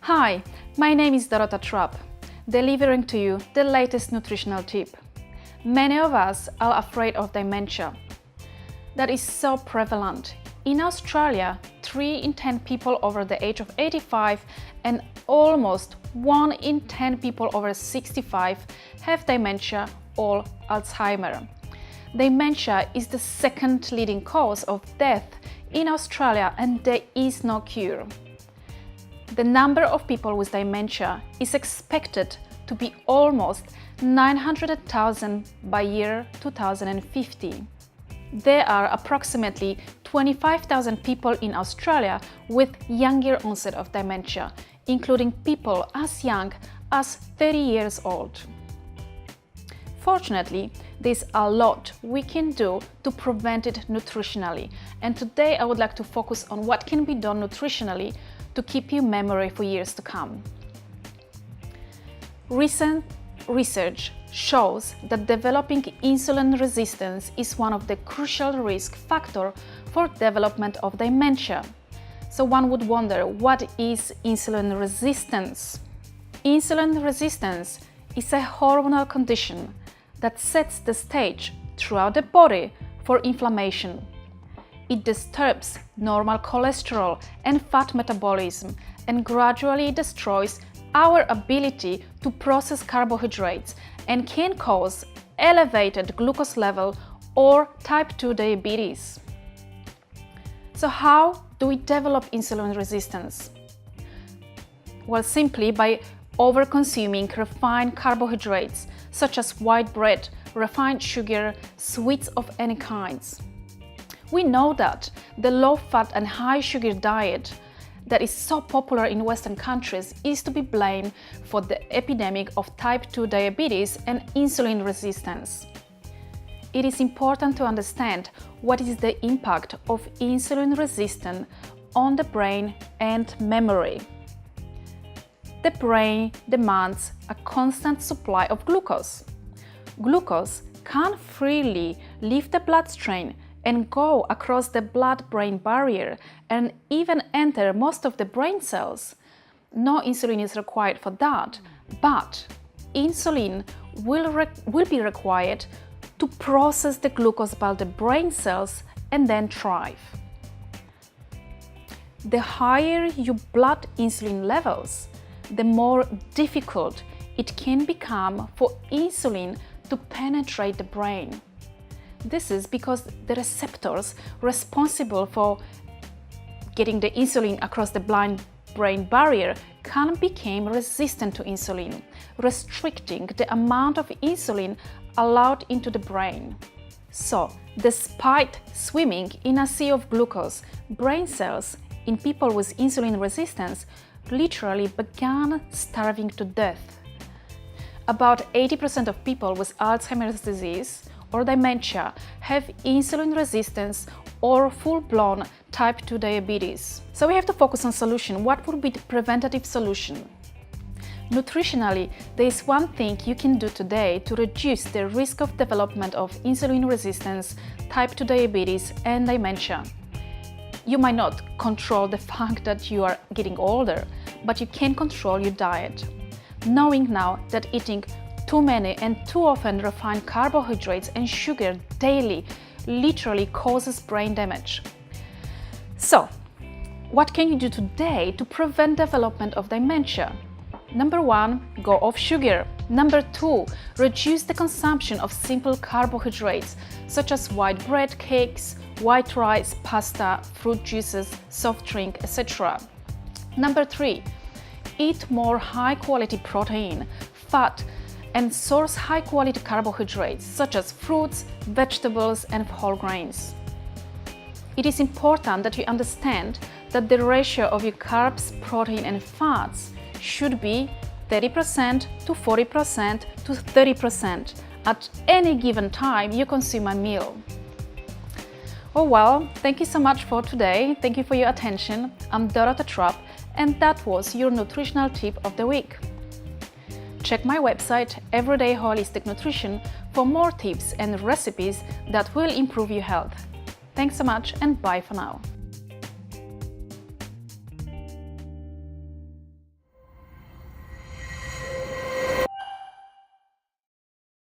Hi, my name is Dorota Trapp, delivering to you the latest nutritional tip. Many of us are afraid of dementia. That is so prevalent. In Australia, 3 in 10 people over the age of 85 and almost 1 in 10 people over 65 have dementia or Alzheimer. Dementia is the second leading cause of death in Australia and there is no cure. The number of people with dementia is expected to be almost 900,000 by year 2050. There are approximately 25,000 people in Australia with younger onset of dementia, including people as young as 30 years old. Fortunately, there's a lot we can do to prevent it nutritionally, and today I would like to focus on what can be done nutritionally to keep your memory for years to come. Recent research shows that developing insulin resistance is one of the crucial risk factors for development of dementia. So one would wonder, what is insulin resistance? Insulin resistance is a hormonal condition that sets the stage throughout the body for inflammation. It disturbs normal cholesterol and fat metabolism and gradually destroys our ability to process carbohydrates and can cause elevated glucose level or type 2 diabetes. So how do we develop insulin resistance? Well, simply by over-consuming refined carbohydrates such as white bread, refined sugar, sweets of any kinds. We know that the low-fat and high-sugar diet that is so popular in Western countries is to be blamed for the epidemic of type 2 diabetes and insulin resistance. It is important to understand what is the impact of insulin resistance on the brain and memory. The brain demands a constant supply of glucose. Glucose can freely leave the bloodstream and go across the blood-brain barrier and even enter most of the brain cells. No insulin is required for that, but insulin will be required to process the glucose by the brain cells and then thrive. The higher your blood insulin levels, the more difficult it can become for insulin to penetrate the brain. This is because the receptors responsible for getting the insulin across the blood-brain barrier can become resistant to insulin, restricting the amount of insulin allowed into the brain. So, despite swimming in a sea of glucose, brain cells in people with insulin resistance literally began starving to death. About 80% of people with Alzheimer's disease or dementia have insulin resistance or full-blown type 2 diabetes. So we have to focus on solution. What would be the preventative solution? Nutritionally, there is one thing you can do today to reduce the risk of development of insulin resistance, type 2 diabetes and dementia. You might not control the fact that you are getting older, but you can control your diet. Knowing now that eating too many and too often refined carbohydrates and sugar daily literally causes brain damage. So, what can you do today to prevent development of dementia? Number 1, go off sugar. Number 2, reduce the consumption of simple carbohydrates such as white bread, cakes, white rice, pasta, fruit juices, soft drink, etc. Number 3, eat more high-quality protein, fat, and source high-quality carbohydrates such as fruits, vegetables, and whole grains. It is important that you understand that the ratio of your carbs, protein, and fats should be 30% to 40% to 30% at any given time you consume a meal. Oh well, thank you so much for today. Thank you for your attention. I'm Dorota Trapp, and that was your nutritional tip of the week. Check my website, Everyday Holistic Nutrition, for more tips and recipes that will improve your health. Thanks so much and bye for now.